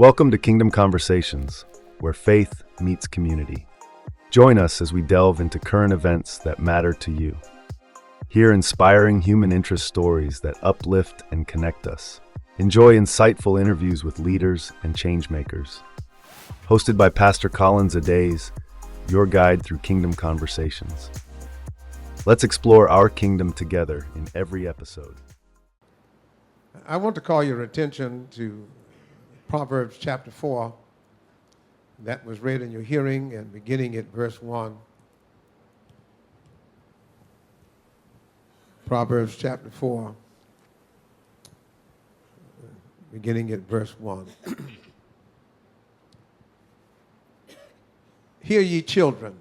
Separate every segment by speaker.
Speaker 1: Welcome to Kingdom Conversations, where faith meets community. Join us as we delve into current events that matter to you. Hear inspiring human interest stories that uplift and connect us. Enjoy insightful interviews with leaders and changemakers. Hosted by Pastor Carson Days, your guide through Kingdom Conversations. Let's explore our kingdom together in every episode.
Speaker 2: I want to call your attention to Proverbs chapter 4 that was read in your hearing and beginning at verse 1. Proverbs chapter 4, beginning at verse 1. Hear ye children,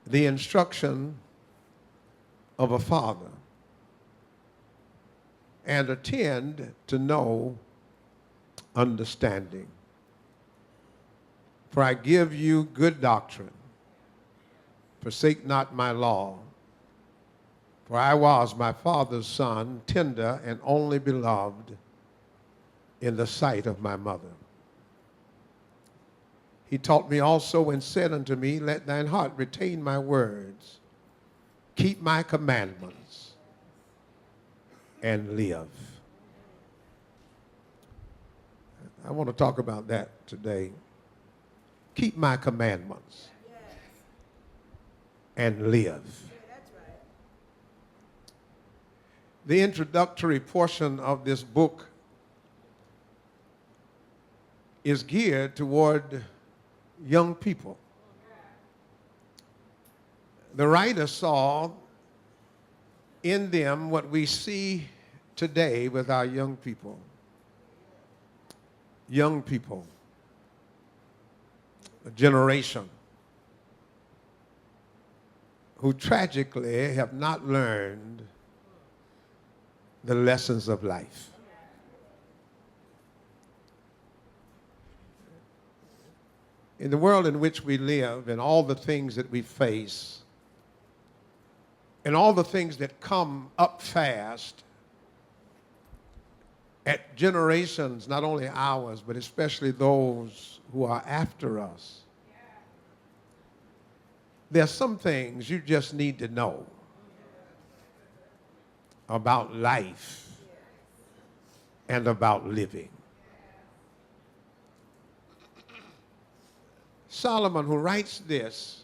Speaker 2: the instruction of a father, and attend to know understanding. For I give you good doctrine. Forsake not my law. For I was my father's son, tender and only beloved in the sight of my mother. He taught me also and said unto me, let thine heart retain my words. Keep my commandments and live. I want to talk about that today. Keep my commandments and live. The introductory portion of this book is geared toward young people. The writer saw in them what we see today with our young people. Young people, a generation who tragically have not learned the lessons of life. In the world in which we live and all the things that we face and all the things that come up fast at generations, not only ours, but especially those who are after us, there are some things you just need to know about life and about living. Solomon, who writes this,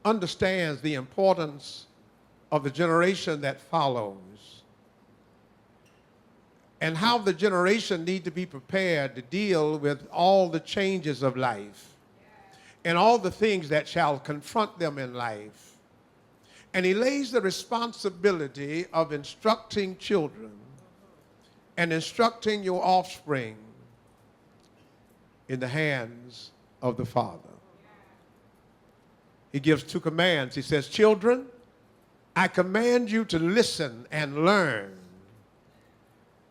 Speaker 2: understands the importance of the generation that follows and how the generation need to be prepared to deal with all the changes of life and all the things that shall confront them in life. And he lays the responsibility of instructing children and instructing your offspring in the hands of the Father. He gives two commands. He says, children, I command you to listen and learn.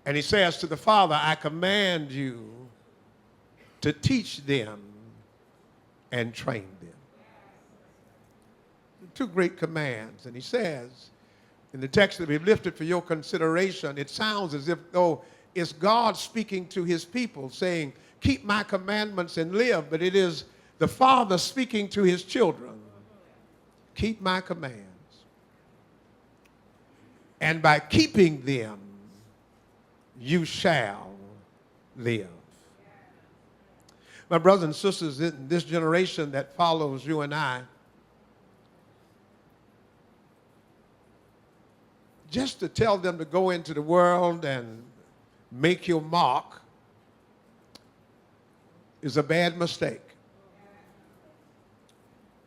Speaker 2: And he says to the Father, I command you to teach them and train them. Two great commands. And he says, in the text that we've lifted for your consideration, it sounds as if though it's God speaking to his people saying, keep my commandments and live, but it is the Father speaking to his children. Keep my commands. And by keeping them, you shall live. My brothers and sisters, in this generation that follows you and I, just to tell them to go into the world and make your mark is a bad mistake.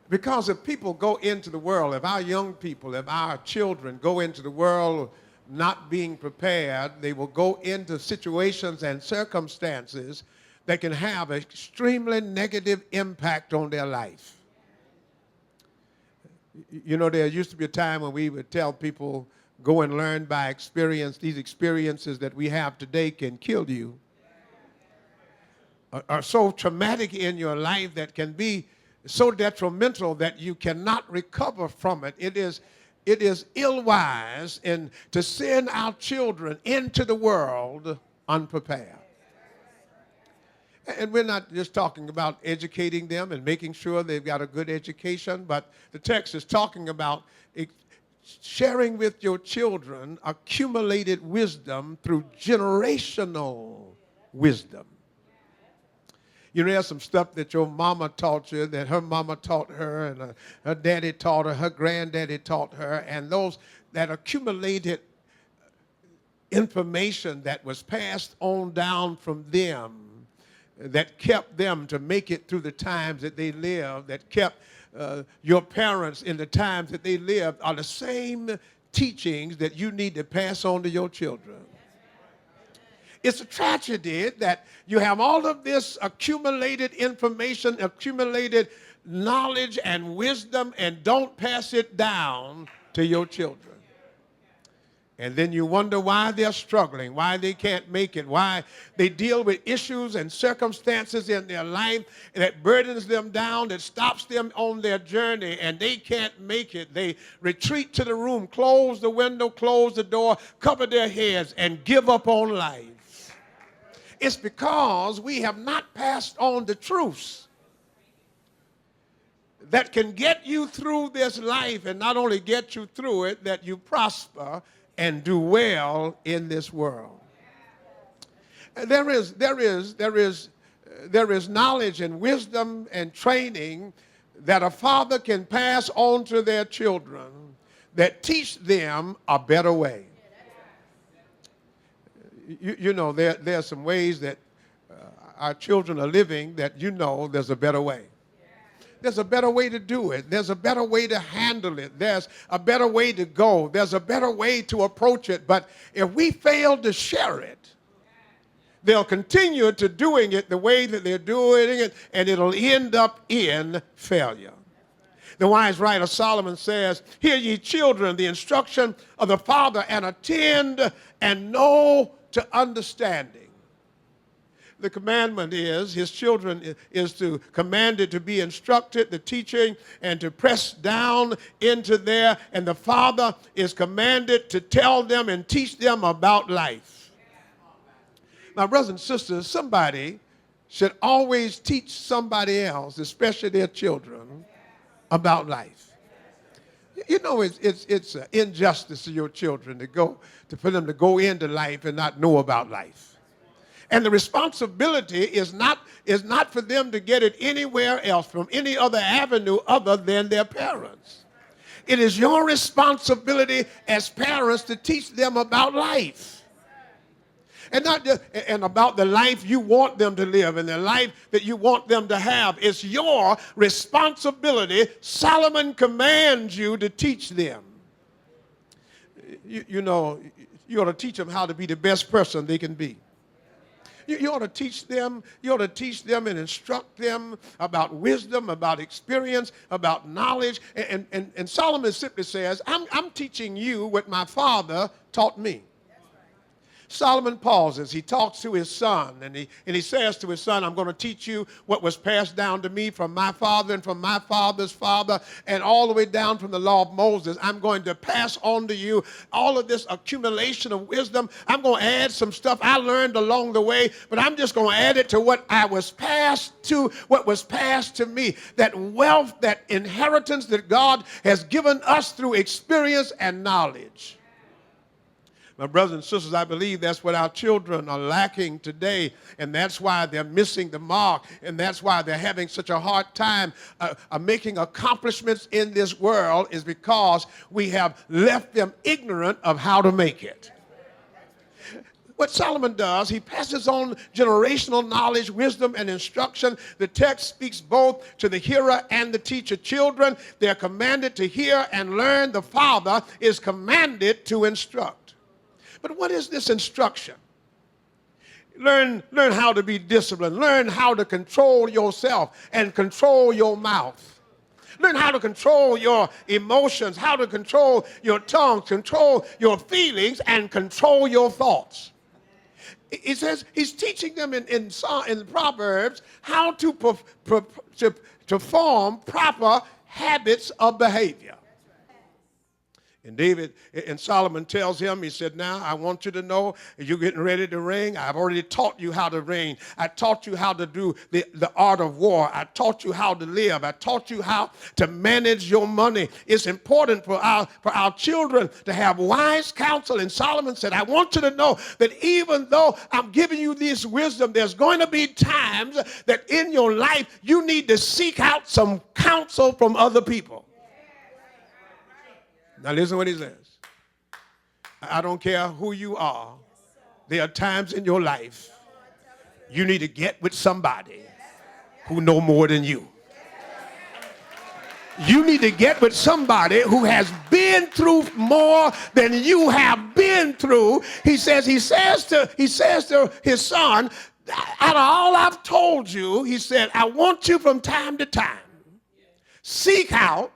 Speaker 2: Because if people go into the world, if our young people, if our children go into the world not being prepared, they will go into situations and circumstances that can have an extremely negative impact on their life. You know, there used to be a time when we would tell people, go and learn by experience. These experiences that we have today can kill you. Are so traumatic in your life that can be so detrimental that you cannot recover from it. It is ill-wise to send our children into the world unprepared. And we're not just talking about educating them and making sure they've got a good education, but the text is talking about sharing with your children accumulated wisdom through generational wisdom. You know, there's some stuff that your mama taught you, that her mama taught her, and her daddy taught her, her granddaddy taught her, and those that accumulated information that was passed on down from them, that kept them to make it through the times that they lived, that kept your parents in the times that they lived, are the same teachings that you need to pass on to your children. It's a tragedy that you have all of this accumulated information, accumulated knowledge and wisdom, and don't pass it down to your children. And then you wonder why they're struggling, why they can't make it, why they deal with issues and circumstances in their life that burdens them down, that stops them on their journey, and they can't make it. They retreat to the room, close the window, close the door, cover their heads, and give up on life. It's because we have not passed on the truths that can get you through this life, and not only get you through it, that you prosper and do well in this world. There is knowledge and wisdom and training that a father can pass on to their children that teach them a better way. You know, there are some ways that our children are living that you know there's a better way. There's a better way to do it. There's a better way to handle it. There's a better way to go. There's a better way to approach it. But if we fail to share it, they'll continue to doing it the way that they're doing it, and it'll end up in failure. The wise writer Solomon says, "Hear ye children the instruction of the father, and attend and know to understanding." The commandment is, his children is to commanded to be instructed, the teaching, and to press down into there. And the father is commanded to tell them and teach them about life. My brothers and sisters, somebody should always teach somebody else, especially their children, about life. You know, it's an injustice to your children for them to go into life and not know about life. And the responsibility is not for them to get it anywhere else, from any other avenue other than their parents. It is your responsibility as parents to teach them about life. And not just and about the life you want them to live and the life that you want them to have. It's your responsibility. Solomon commands you to teach them. You know, you ought to teach them how to be the best person they can be. You ought to teach them and instruct them about wisdom, about experience, about knowledge. And Solomon simply says, I'm teaching you what my father taught me. Solomon pauses. He talks to his son, and he says to his son, I'm going to teach you what was passed down to me from my father and from my father's father, and all the way down from the law of Moses. I'm going to pass on to you all of this accumulation of wisdom. I'm going to add some stuff I learned along the way, but I'm just going to add it to what was passed to me. That wealth, that inheritance that God has given us through experience and knowledge. My brothers and sisters, I believe that's what our children are lacking today, and that's why they're missing the mark, and that's why they're having such a hard time making accomplishments in this world, is because we have left them ignorant of how to make it. What Solomon does, he passes on generational knowledge, wisdom, and instruction. The text speaks both to the hearer and the teacher. Children, they're commanded to hear and learn. The father is commanded to instruct. But what is this instruction? Learn how to be disciplined. Learn how to control yourself and control your mouth. Learn how to control your emotions, how to control your tongue, control your feelings, and control your thoughts. He says he's teaching them in Proverbs how to form proper habits of behavior. And Solomon tells him, he said, now I want you to know you're getting ready to reign. I've already taught you how to reign. I taught you how to do the art of war. I taught you how to live. I taught you how to manage your money. It's important for our children to have wise counsel. And Solomon said, I want you to know that even though I'm giving you this wisdom, there's going to be times that in your life you need to seek out some counsel from other people. Now listen to what he says. I don't care who you are. There are times in your life you need to get with somebody who know more than you. You need to get with somebody who has been through more than you have been through. He says to his son, out of all I've told you, he said, I want you from time to time, seek out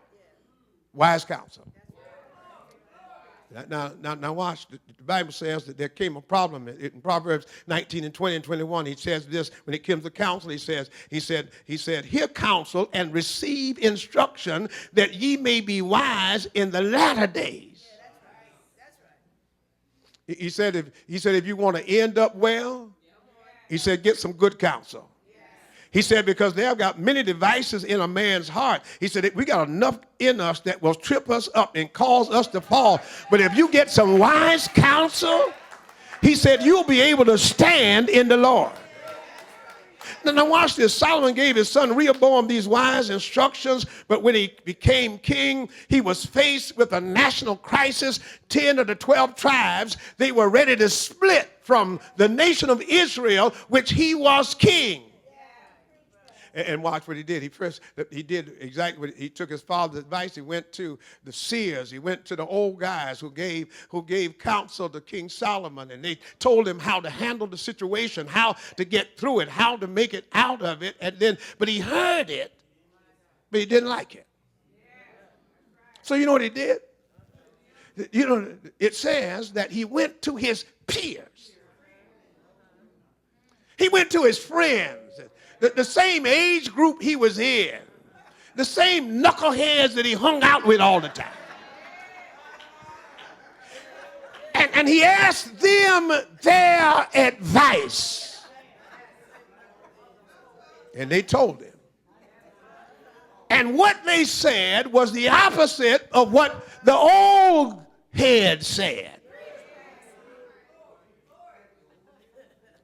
Speaker 2: wise counsel. Now watch. The Bible says that there came a problem in Proverbs 19 and 20 and 21. He says this when it comes to counsel. He said, hear counsel and receive instruction that ye may be wise in the latter days. He said if you want to end up well, he said get some good counsel. He said, because they have got many devices in a man's heart. He said, we got enough in us that will trip us up and cause us to fall. But if you get some wise counsel, he said, you'll be able to stand in the Lord. Now watch this. Solomon gave his son Rehoboam these wise instructions, but when he became king, he was faced with a national crisis. 10 of the 12 tribes, they were ready to split from the nation of Israel, which he was king. And watch what he did. He did exactly what he took his father's advice. He went to the seers. He went to the old guys who gave counsel to King Solomon, and they told him how to handle the situation, how to get through it, how to make it out of it. But he heard it, but he didn't like it. So you know what he did? You know, it says that he went to his peers. He went to his friends. The same age group he was in, the same knuckleheads that he hung out with all the time. And he asked them their advice. And they told him. And what they said was the opposite of what the old head said.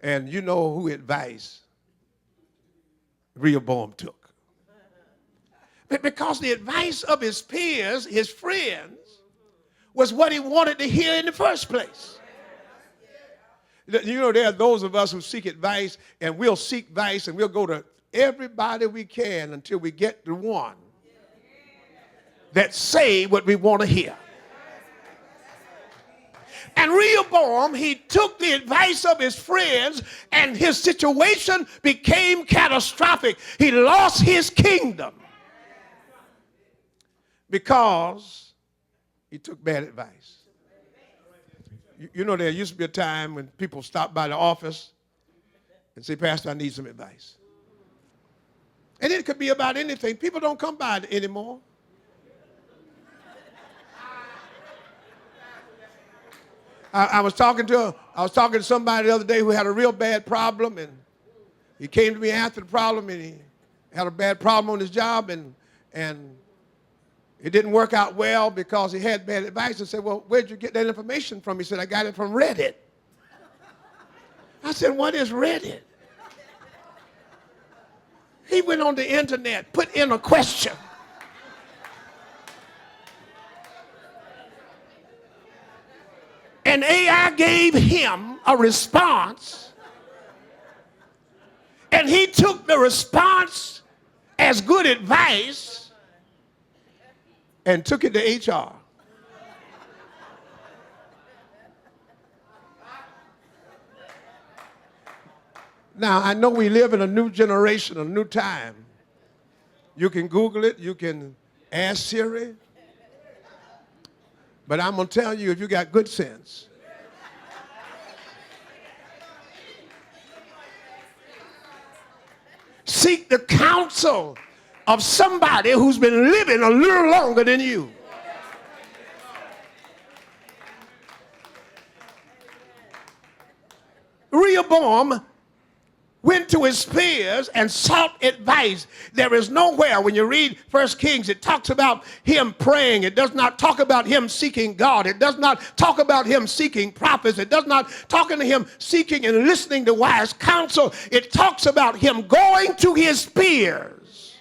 Speaker 2: And you know who advice Rehoboam took. Because the advice of his peers, his friends, was what he wanted to hear in the first place. You know, there are those of us who seek advice, and we'll seek advice, and we'll go to everybody we can until we get to one that say what we want to hear. And Rehoboam, he took the advice of his friends, and his situation became catastrophic. He lost his kingdom because he took bad advice. You know, there used to be a time when people stopped by the office and say, Pastor, I need some advice. And it could be about anything. People don't come by anymore. I was talking to somebody the other day who had a real bad problem, and he came to me after the problem, and he had a bad problem on his job, and it didn't work out well because he had bad advice. I said, well, where'd you get that information from? He said, I got it from Reddit. I said, what is Reddit? He went on the internet, put in a question. And AI gave him a response, and he took the response as good advice and took it to HR. Now, I know we live in a new generation, a new time. You can Google it, you can ask Siri. But I'm going to tell you, if you got good sense, seek the counsel of somebody who's been living a little longer than you. Rehoboam went to his peers and sought advice. There is nowhere when you read 1 Kings, it talks about him praying. It does not talk about him seeking God. It does not talk about him seeking prophets. It does not talk to him seeking and listening to wise counsel. It talks about him going to his peers.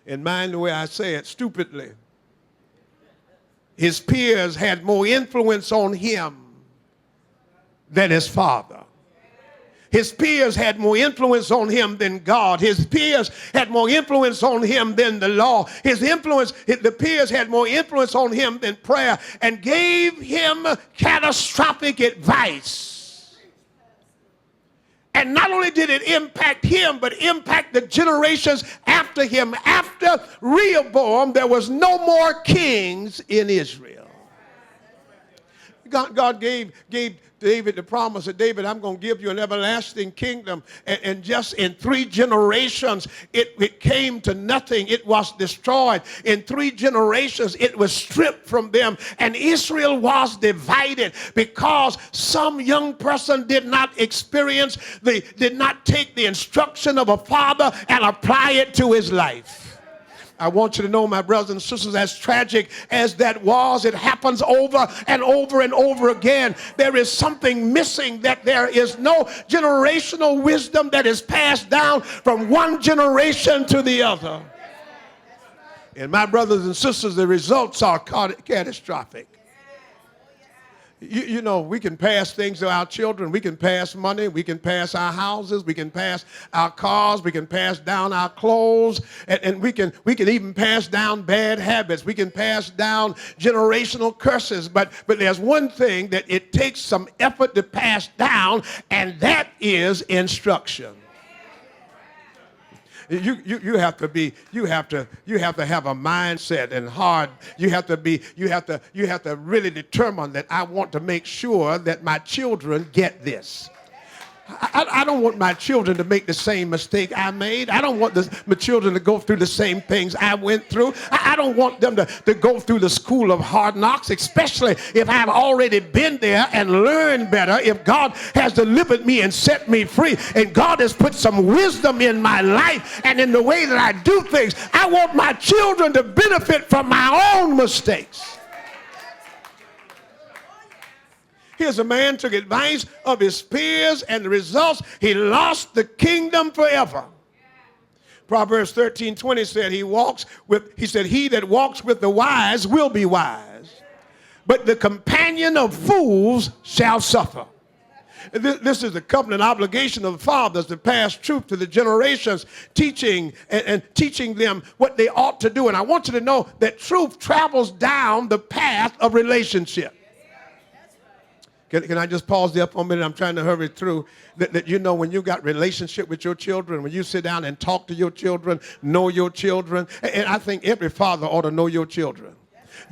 Speaker 2: And mind the way I say it stupidly. His peers had more influence on him than his father. His peers had more influence on him than God. His peers had more influence on him than the law. The peers had more influence on him than prayer, and gave him catastrophic advice. And not only did it impact him, but impact the generations after him. After Rehoboam, there was no more kings in Israel. God gave David the promise of David, I'm going to give you an everlasting kingdom. And just in 3 generations, it came to nothing. It was destroyed. In 3 generations, it was stripped from them. And Israel was divided because some young person did not did not take the instruction of a father and apply it to his life. I want you to know, my brothers and sisters, as tragic as that was, it happens over and over and over again. There is something missing, that there is no generational wisdom that is passed down from one generation to the other. And my brothers and sisters, the results are catastrophic. You know, we can pass things to our children. We can pass money. We can pass our houses. We can pass our cars. We can pass down our clothes. And we can even pass down bad habits. We can pass down generational curses. But there's one thing that it takes some effort to pass down, and that is instruction. You have to have a mindset and hard. You have to really determine that I want to make sure that my children get this. I don't want my children to make the same mistake I made. I don't want my children to go through the same things I went through. I don't want them to go through the school of hard knocks, especially if I've already been there and learned better. If God has delivered me and set me free, and God has put some wisdom in my life and in the way that I do things, I want my children to benefit from my own mistakes. Here's a man took advice of his peers, and the results, he lost the kingdom forever. Proverbs 13:20 said, he that walks with the wise will be wise, but the companion of fools shall suffer. This is the covenant obligation of the fathers to pass truth to the generations, teaching them what they ought to do. And I want you to know that truth travels down the path of relationship. Can I just pause there for a minute? I'm trying to hurry through. That you know, when you got relationship with your children, when you sit down and talk to your children, know your children, and I think every father ought to know your children.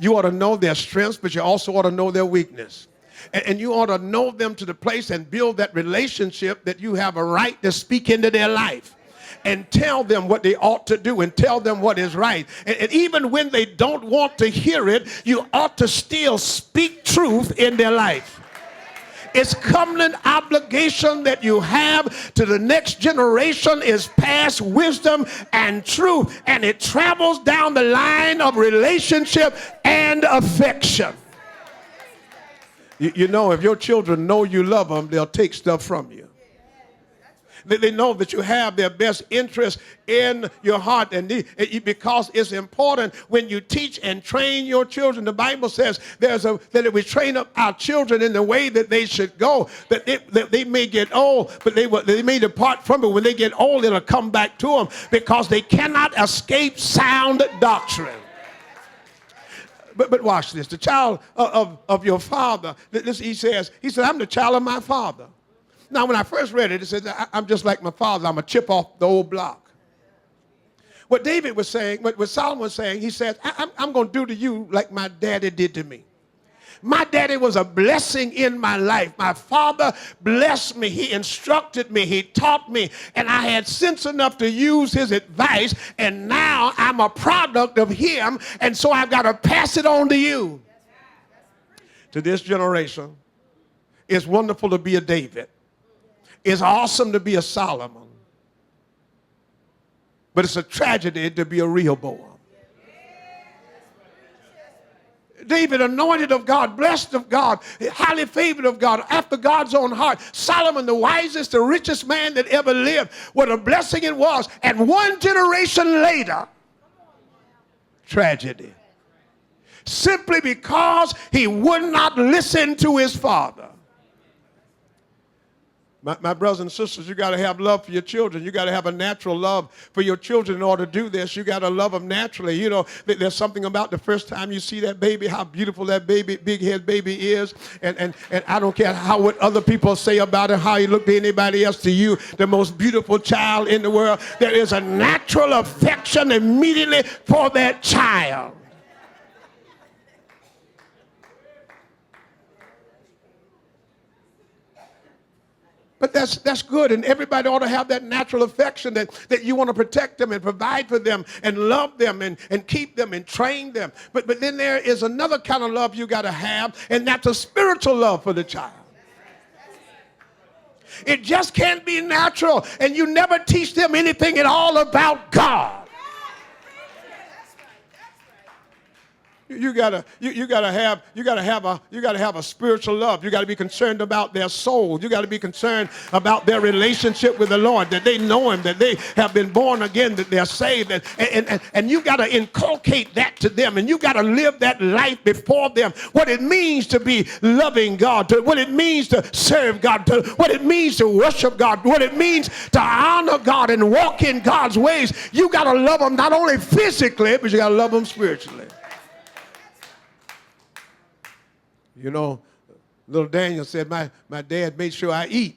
Speaker 2: You ought to know their strengths, but you also ought to know their weakness. And you ought to know them to the place and build that relationship that you have a right to speak into their life and tell them what they ought to do and tell them what is right. And even when they don't want to hear it, you ought to still speak truth in their life. It's covenant obligation that you have to the next generation is pass wisdom and truth, and it travels down the line of relationship and affection. You know, if your children know you love them, they'll take stuff from you. They know that you have their best interest in your heart, and because it's important when you teach and train your children. The Bible says that if we train up our children in the way that they should go, that they may get old, but they may depart from it. When they get old, it'll come back to them because they cannot escape sound doctrine. But watch this. The child of your father, he said, I'm the child of my father. Now, when I first read it, it says, I'm just like my father. I'm a chip off the old block. What David was saying, what Solomon was saying, he said, I'm going to do to you like my daddy did to me. My daddy was a blessing in my life. My father blessed me. He instructed me. He taught me. And I had sense enough to use his advice. And now I'm a product of him. And so I've got to pass it on to you, to this generation. It's wonderful to be a David. It's awesome to be a Solomon. But it's a tragedy to be a Rehoboam. David, anointed of God, blessed of God, highly favored of God, after God's own heart. Solomon, the wisest, the richest man that ever lived. What a blessing it was. And one generation later, tragedy. Simply because he would not listen to his father. My brothers and sisters, you got to have love for your children. You got to have a natural love for your children in order to do this. You got to love them naturally. You know, there's something about the first time you see that baby, how beautiful that baby, big head baby is. And I don't care what other people say about it, how you look to anybody else, to you, the most beautiful child in the world. There is a natural affection immediately for that child. But that's good, and everybody ought to have that natural affection that you want to protect them and provide for them and love them and keep them and train them. But then there is another kind of love you got to have, and that's a spiritual love for the child. It just can't be natural, and you never teach them anything at all about God. You gotta have a spiritual love. You gotta be concerned about their soul. You gotta be concerned about their relationship with the Lord, that they know Him, that they have been born again, that they're saved, and you gotta inculcate that to them, and you gotta live that life before them. What it means to be loving God, what it means to serve God, what it means to worship God, what it means to honor God and walk in God's ways. You gotta love them not only physically, but you gotta love them spiritually. You know, little Daniel said, my dad made sure I eat.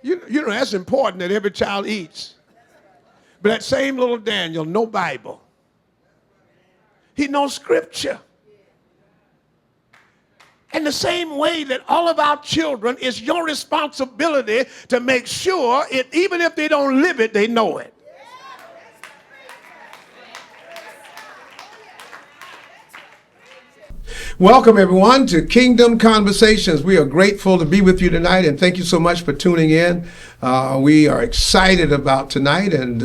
Speaker 2: You know, that's important that every child eats. But that same little Daniel, no Bible. He knows Scripture. In the same way that all of our children, it's your responsibility to make sure, even if they don't live it, they know it. Welcome, everyone, to Kingdom Conversations. We are grateful to be with you tonight, and thank you so much for tuning in. We are excited about tonight and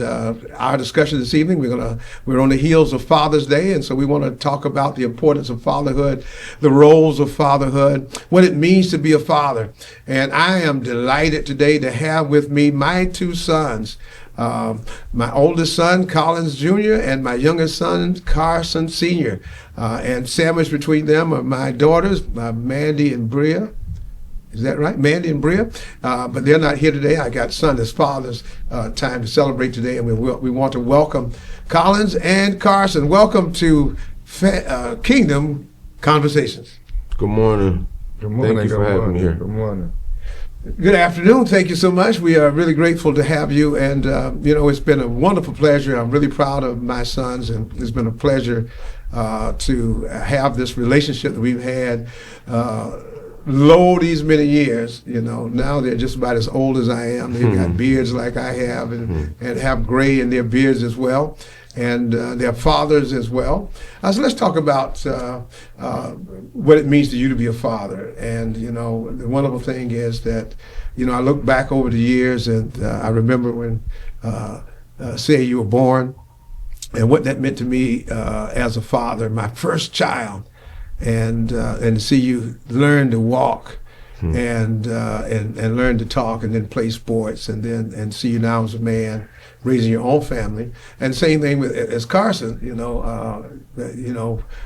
Speaker 2: our discussion this evening. We're on the heels of Father's Day, and so we want to talk about the importance of fatherhood, the roles of fatherhood, what it means to be a father. And I am delighted today to have with me my two sons. My oldest son, Collins Jr., and my youngest son, Carson Sr. And sandwiched between them are my daughters, Mandy and Bria. Is that right? Mandy and Bria. But they're not here today. I got son as father's time to celebrate today, and we want to welcome Collins and Carson. Welcome to Kingdom Conversations.
Speaker 3: Good morning.
Speaker 4: Good morning.
Speaker 3: Thank you for having me here.
Speaker 4: Good morning.
Speaker 2: Good afternoon. Thank you so much. We are really grateful to have you. And, it's been a wonderful pleasure. I'm really proud of my sons, and it's been a pleasure to have this relationship that we've had these many years. Now they're just about as old as I am. They've got beards like I have and have gray in their beards as well. And their fathers as well. So let's talk about what it means to you to be a father. And, the wonderful thing is that, I look back over the years, and I remember when, say you were born, and what that meant to me as a father, my first child, and to see you learn to walk and learn to talk and then play sports and see you now as a man raising your own family. And same thing as Carson,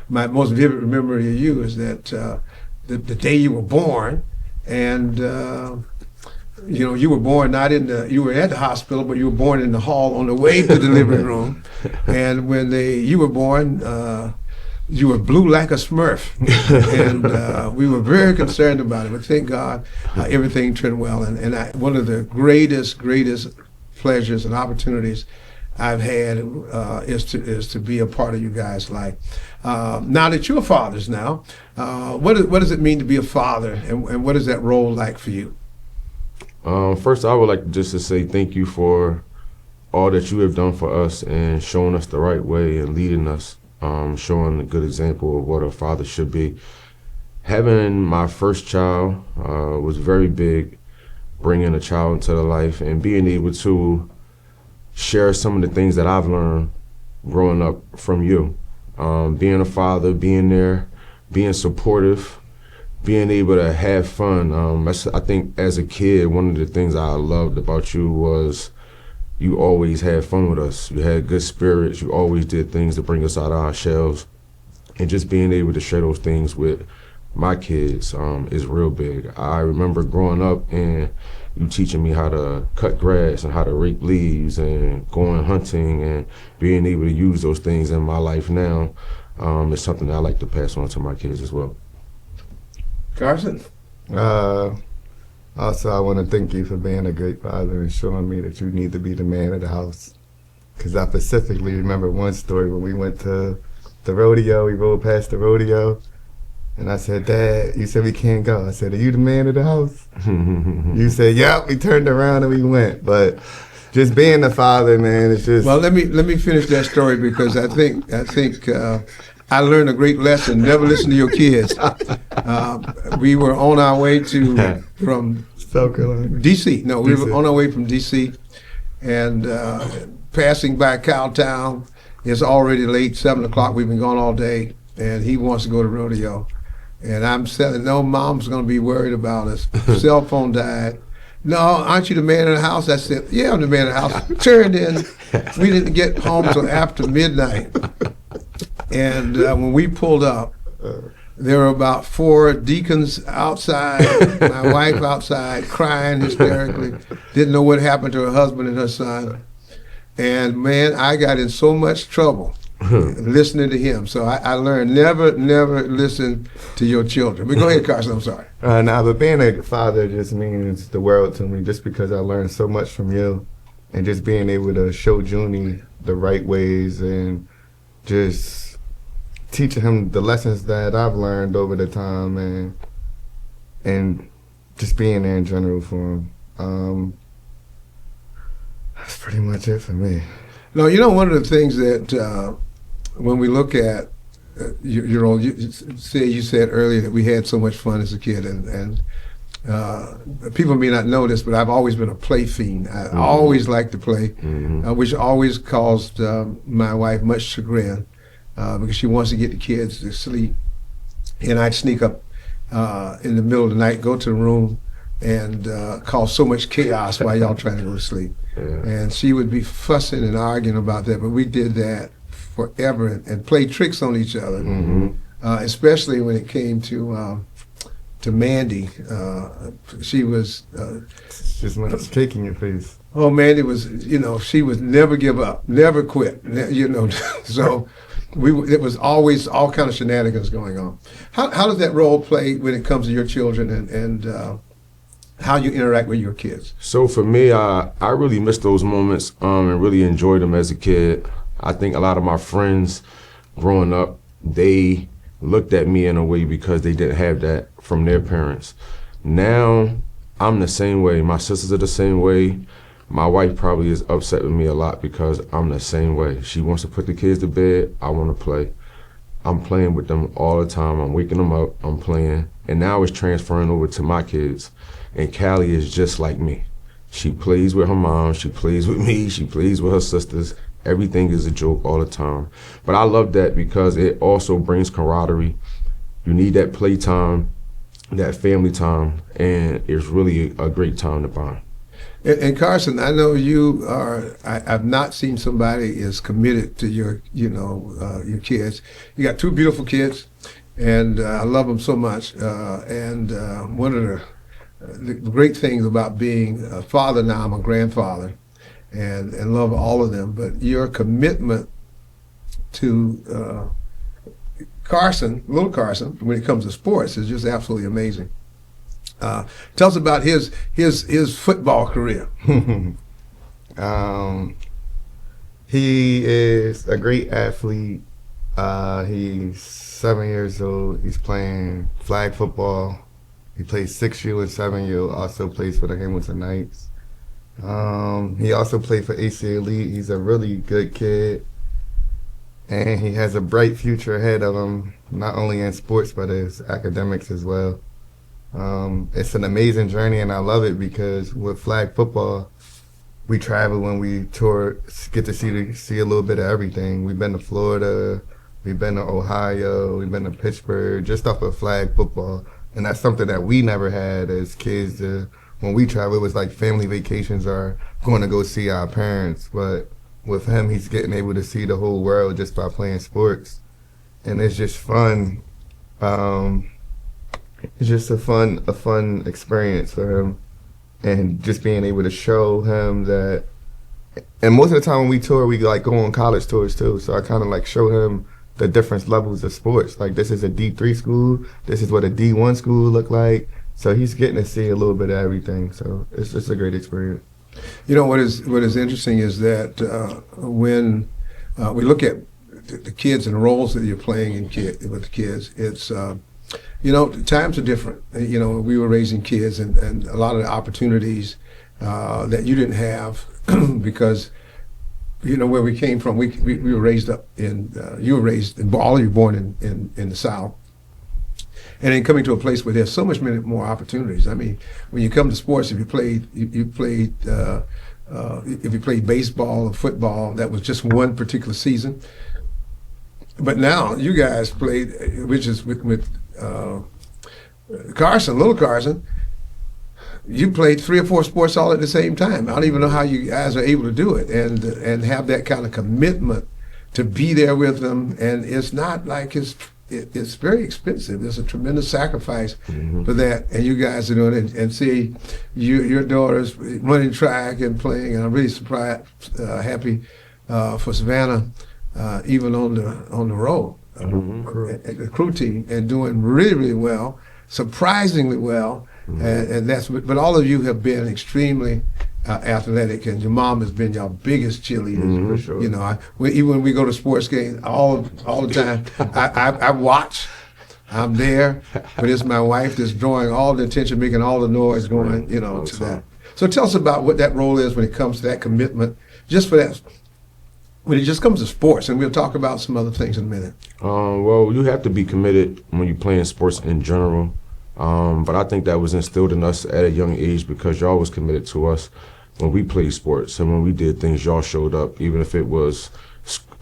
Speaker 2: my most vivid memory of you is that the day you were born, and you were born you were at the hospital, but you were born in the hall on the way to the living room. And when you were born, you were blue like a Smurf, and we were very concerned about it. But thank God, everything turned well. And one of the greatest pleasures and opportunities I've had is to be a part of you guys' life. Now that you're fathers now, what does it mean to be a father, and what is that role like for you?
Speaker 3: First, I would like just to say thank you for all that you have done for us and showing us the right way and leading us, showing a good example of what a father should be. Having my first child was very big, bringing a child into the life and being able to share some of the things that I've learned growing up from you. Being a father, being there, being supportive, being able to have fun. I think as a kid, one of the things I loved about you was you always had fun with us. You had good spirits. You always did things to bring us out of our shells. And just being able to share those things with my kids is real big. I remember growing up and you teaching me how to cut grass and how to rake leaves and going hunting, and being able to use those things in my life now is something that I like to pass on to my kids as well.
Speaker 2: Carson?
Speaker 4: Also, I want to thank you for being a great father and showing me that you need to be the man of the house. Because I specifically remember one story when we went to the rodeo. We rode past the rodeo, and I said, "Dad, you said we can't go." I said, "Are you the man of the house?" You said, "Yep." We turned around and we went. But just being a father, man, it's just...
Speaker 2: Well, let me finish that story, because I think I learned a great lesson. Never listen to your kids. We were on our way from
Speaker 4: South Carolina.
Speaker 2: D.C. No, we
Speaker 4: DC.
Speaker 2: were on our way from D.C. and passing by Cowtown. It's already late, 7 o'clock. We've been gone all day, and he wants to go to rodeo. And I'm saying, no, Mom's going to be worried about us. Cell phone died. No, aren't you the man of the house? I said, yeah, I'm the man of the house. Turned in. We didn't get home till after midnight. And when we pulled up, there were about 4 deacons outside, my wife outside, crying hysterically, didn't know what happened to her husband and her son. And man, I got in so much trouble listening to him. So I learned never listen to your children. But go ahead, Carson, I'm sorry.
Speaker 4: But being a father just means the world to me, just because I learned so much from you, and just being able to show Junie the right ways and just teaching him the lessons that I've learned over the time, and just being there in general for him. That's pretty much it for me.
Speaker 2: No, you know, one of the things that when we look at you said earlier that we had so much fun as a kid, and people may not know this, but I've always been a play fiend. I always liked to play, which always caused my wife much chagrin, because she wants to get the kids to sleep, and I'd sneak up in the middle of the night, go to the room, and cause so much chaos while y'all trying to go to sleep. Yeah. And she would be fussing and arguing about that, but we did that forever and played tricks on each other, especially when it came to Mandy. She was...
Speaker 4: just went up cake in your face.
Speaker 2: Oh, Mandy was, she would never give up, never quit, so it was always all kind of shenanigans going on. How does that role play when it comes to your children and how you interact with your kids?
Speaker 3: So for me, I really miss those moments and really enjoyed them as a kid. I think a lot of my friends growing up, they looked at me in a way because they didn't have that from their parents. Now, I'm the same way. My sisters are the same way. My wife probably is upset with me a lot because I'm the same way. She wants to put the kids to bed. I want to play. I'm playing with them all the time. I'm waking them up. I'm playing. And now it's transferring over to my kids. And Callie is just like me. She plays with her mom. She plays with me. She plays with her sisters. Everything is a joke all the time. But I love that because it also brings camaraderie. You need that play time, that family time, and it's really a great time to bond.
Speaker 2: And Carson, I know you are. I've not seen somebody as committed to your your kids. You got 2 beautiful kids, and I love them so much. And one of the great things about being a father now, I'm a grandfather, and love all of them. But your commitment to Carson, little Carson, when it comes to sports, is just absolutely amazing. Tell us about his football career.
Speaker 4: He is a great athlete. He's 7 years old. He's playing flag football. He plays 6U and 7U. Also plays for the Hamilton Knights. He also played for AC Elite. He's a really good kid. and he has a bright future ahead of him, not only in sports but his academics as well. It's an amazing journey, and I love it because with flag football, we travel when we tour, get to see a little bit of everything. We've been to Florida, we've been to Ohio, we've been to Pittsburgh, just off of flag football. And that's something that we never had as kids. When we travel, it was like family vacations or going to go see our parents. But with him, he's getting able to see the whole world just by playing sports. And it's just fun. It's just a fun experience for him. And just being able to show him that, and most of the time when we tour, we like go on college tours too. So I kind of like show him the different levels of sports. Like this is a D3 school, this is what a D1 school look like. So he's getting to see a little bit of everything. So it's just a great experience.
Speaker 2: You know, what is interesting is that when we look at the kids and the roles that you're playing with the kids, it's you know, times are different. You know, we were raising kids, and a lot of the opportunities that you didn't have because, you know, where we came from, we were raised up in, you were raised, all of you born in the South. And then coming to a place where there's so much many more opportunities. I mean, when you come to sports, if you played baseball or football, that was just one particular season. But now you guys played, which is with Carson, little Carson, you played 3 or 4 sports all at the same time. I don't even know how you guys are able to do it and have that kind of commitment to be there with them. And it's not like it's very expensive. There's a tremendous sacrifice for that, and you guys are doing it. And see, your daughter's running track and playing, and I'm really surprised, happy for Savannah, even on the road, the crew team, and doing really, really well, surprisingly well. And that's. But all of you have been extremely athletic, and your mom has been your biggest cheerleader.
Speaker 4: For sure.
Speaker 2: You know, even when we go to sports games, all the time, I watch. I'm there, but it's my wife that's drawing all the attention, making all the noise, going, you know, to that. So tell us about what that role is when it comes to that commitment, just for that. When it just comes to sports, and we'll talk about some other things in a minute.
Speaker 3: Well, you have to be committed when you're playing sports in general. But I think that was instilled in us at a young age because y'all was committed to us when we played sports, and when we did things, y'all showed up, even if it was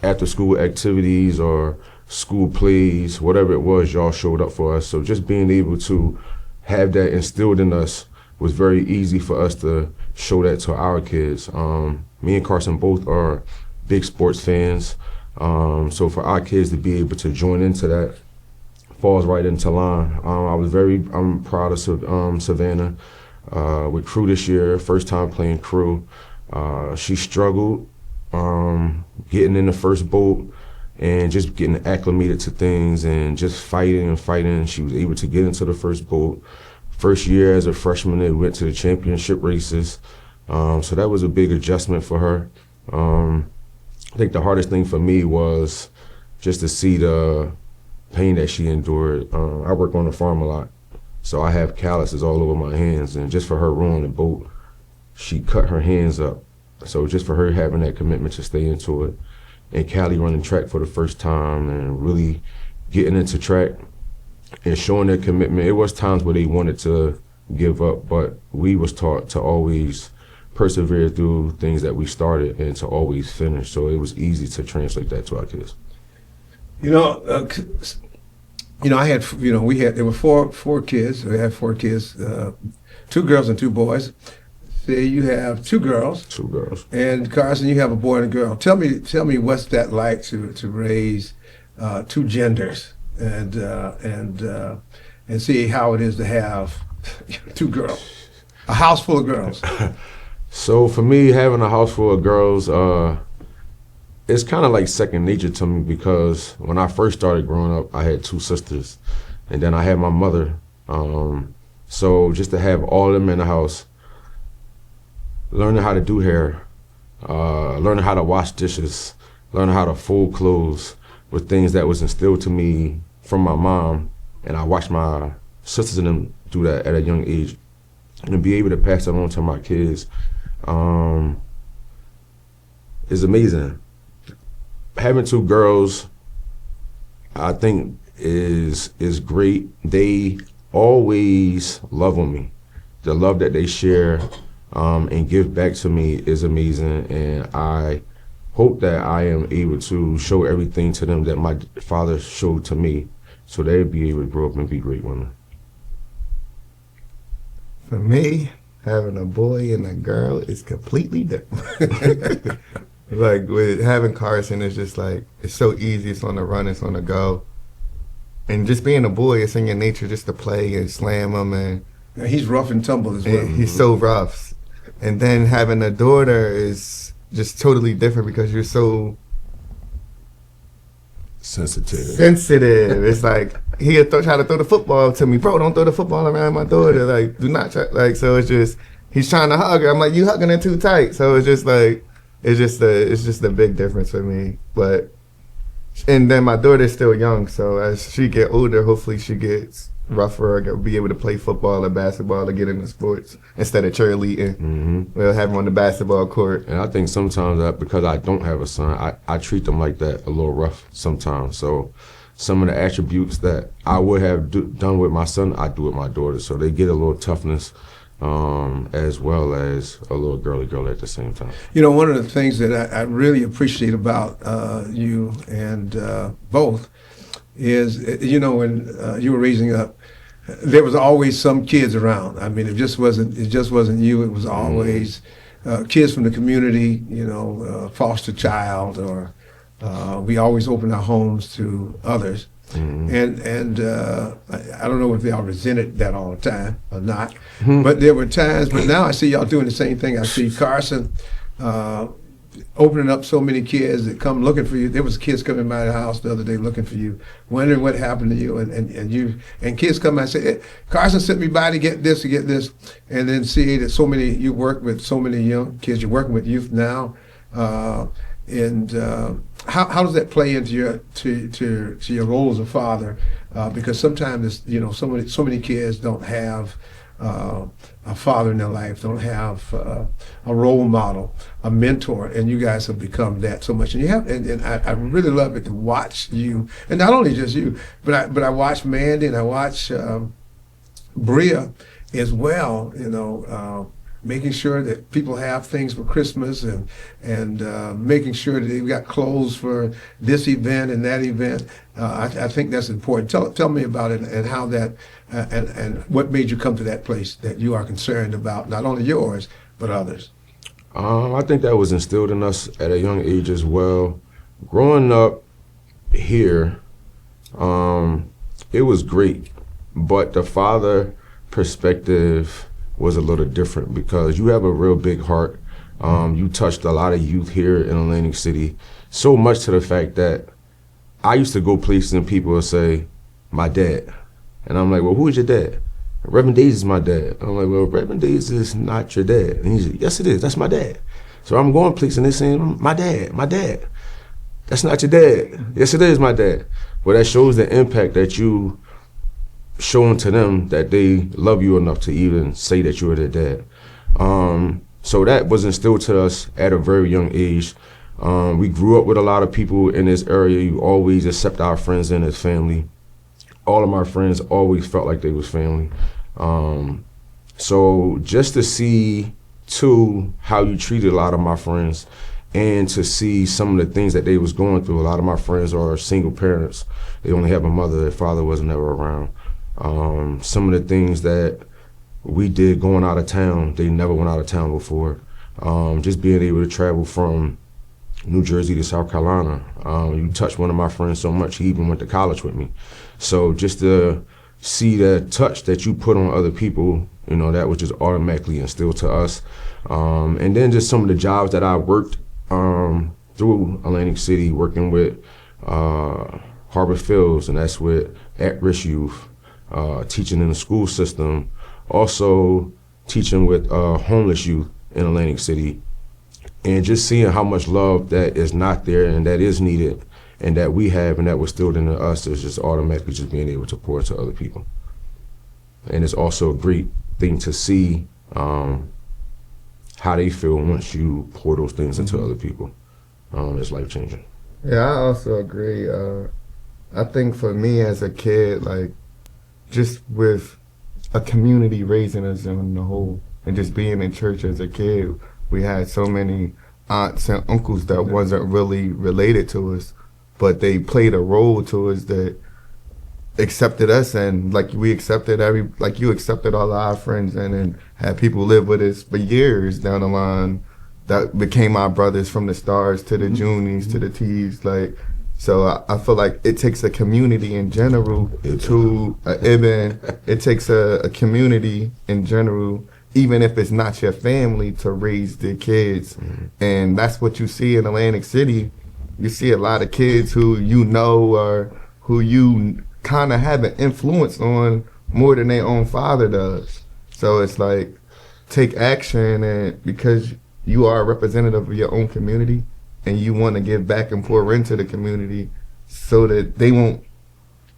Speaker 3: after school activities or school plays, whatever it was, y'all showed up for us. So just being able to have that instilled in us was very easy for us to show that to our kids. Me and Carson both are big sports fans. So for our kids to be able to join into that falls right into line. I'm proud of Savannah with crew this year, first time playing crew. She struggled getting in the first boat and just getting acclimated to things and just fighting. She was able to get into the first boat. First year as a freshman, they went to the championship races. So that was a big adjustment for her. I think the hardest thing for me was just to see the pain that she endured. I work on the farm a lot, so I have calluses all over my hands, and just for her rowing the boat, she cut her hands up. So just for her having that commitment to stay into it, and Callie running track for the first time and really getting into track and showing their commitment. It was times where they wanted to give up, but we was taught to always persevere through things that we started and to always finish. So it was easy to translate that to our kids.
Speaker 2: You know, I had, there were four kids. We had 4 kids, 2 girls and 2 boys. Say you have 2 girls.
Speaker 3: 2 girls.
Speaker 2: And Carson, you have a boy and a girl. Tell me what's that like to raise 2 genders and see how it is to have 2 girls, a house full of girls.
Speaker 3: So for me, having a house full of girls, it's kind of like second nature to me because when I first started growing up, I had 2 sisters, and then I had my mother. So just to have all of them in the house, learning how to do hair, learning how to wash dishes, learning how to fold clothes were things that was instilled to me from my mom, and I watched my sisters and them do that at a young age. And to be able to pass that on to my kids is amazing. having two girls, I think is great. They always love on me. The love that they share and give back to me is amazing, and I hope that I am able to show everything to them that my father showed to me, so they'll be able to grow up and be great women.
Speaker 4: For me, having a boy and a girl is completely different. Like with having Carson, it's just like, it's so easy, it's on the run, it's on the go. And just being a boy, it's in your nature just to play and slam him, and
Speaker 2: He's rough and tumble as well.
Speaker 4: he's so rough. And then having a daughter is just totally different because you're so sensitive. It's like he'll try to throw the football to me. Bro, don't throw the football around my daughter. Like, do not try. Like, so it's just, he's trying to hug her. I'm like, you hugging her too tight. So it's just like, it's just a big difference for me. But, and then my daughter's still young, so as she get older, hopefully she gets rougher, or be able to play football or basketball or get into sports instead of cheerleading. We'll have her on the basketball court.
Speaker 3: And I think sometimes that because I don't have a son, I treat them like that, a little rough sometimes. So some of the attributes that I would have done with my son, I do with my daughter. So they get a little toughness as well as a little girly girl at the same time.
Speaker 2: You know, one of the things that I really appreciate about you and both is, you know, when you were raising up, there was always some kids around. I mean, it just wasn't you. It was always kids from the community, you know, foster child, or we always opened our homes to others. And I don't know if y'all resented that all the time or not, but there were times. But now I see y'all doing the same thing. I see Carson opening up so many kids that come looking for you. There was kids coming by the house the other day looking for you, wondering what happened to you, and kids come by and say, hey, Carson sent me by to get this, and then see that so many, you work with so many young kids, you're working with youth now, and how does that play into your role as a father? Because sometimes, you know, so many kids don't have a father in their life, don't have a role model, a mentor, and you guys have become that so much. And you have, and I really love it to watch you, and not only just you, but I watch Mandy and I watch Bria as well. You know, making sure that people have things for Christmas, and making sure that they've got clothes for this event and that event. I think that's important. Tell me about it and how that, and what made you come to that place that you are concerned about, not only yours, but others.
Speaker 3: I think that was instilled in us at a young age as well. Growing up here, it was great, but the father perspective was a little different because you have a real big heart. You touched a lot of youth here in Atlantic City, so much to the fact that I used to go places and people would say, my dad. And I'm like, well, who is your dad? Reverend Days is my dad. I'm like, well, Reverend Days is not your dad. And he's like, yes, it is. That's my dad. So I'm going places and they're saying, my dad. That's not your dad. Yes, it is my dad. Well, that shows the impact that you showing to them that they love you enough to even say that you're their dad. So that was instilled to us at a very young age. We grew up with a lot of people in this area. You always accept our friends in as family. All of my friends always felt like they was family. So just to see, too, how you treated a lot of my friends, and to see some of the things that they was going through. A lot of my friends are single parents. They only have a mother. Their father was never around. Some of the things that we did going out of town, they never went out of town before. Just being able to travel from New Jersey to South Carolina. You touched one of my friends so much, he even went to college with me. So just to see the touch that you put on other people, you know, that was just automatically instilled to us. And then just some of the jobs that I worked through Atlantic City, working with Harbor Fields, and that's with at-risk youth, teaching in the school system, also teaching with homeless youth in Atlantic City, and just seeing how much love that is not there and that is needed and that we have and that was instilled into us is just automatically just being able to pour to other people. And it's also a great thing to see how they feel once you pour those things into other people. It's life-changing.
Speaker 4: Yeah, I also agree. I think for me as a kid, like just with a community raising us on the whole, and just being in church as a kid, we had so many aunts and uncles that wasn't really related to us, but they played a role to us that accepted us, and like we accepted like you accepted all of our friends, and then had people live with us for years down the line that became our brothers, from the stars to the juniors to the T's. Like, so I feel like it takes a community in general to Ibn. It takes a community in general, even if it's not your family, to raise their kids. And that's what you see in Atlantic City. You see a lot of kids who you know, or who you kind of have an influence on more than their own father does. So it's like, take action, and because you are a representative of your own community and you want to give back and pour into the community so that they won't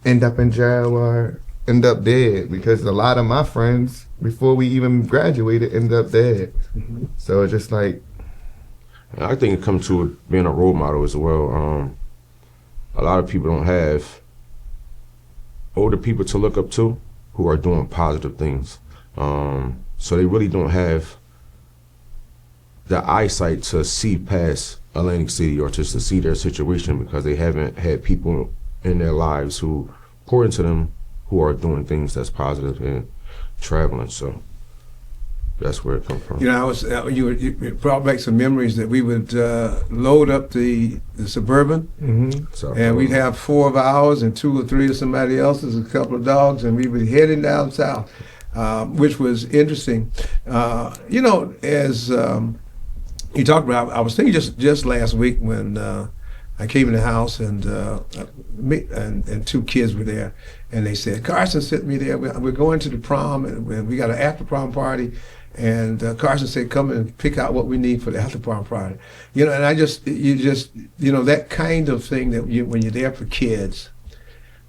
Speaker 4: end up in jail or end up dead, because a lot of my friends before we even graduated ended up dead. So it's just like,
Speaker 3: I think it comes to being a role model as well. A lot of people don't have older people to look up to who are doing positive things. So they really don't have the eyesight to see past Atlantic City or just to see their situation, because they haven't had people in their lives who pour into them, who are doing things that's positive and traveling. So that's where it comes from.
Speaker 2: You know, I was you brought back some memories that we would load up the Suburban,
Speaker 3: So,
Speaker 2: and we'd have 4 of ours and 2 or 3 of somebody else's, a couple of dogs, and we were heading down south, which was interesting. You know, as you talked about, I was thinking just last week when I came in the house, and 2 kids were there, and they said, Carson sent me there. We're going to the prom, and we got an after prom party. And Carson said, come and pick out what we need for the after prom party. You know, and you know, that kind of thing that when you're there for kids,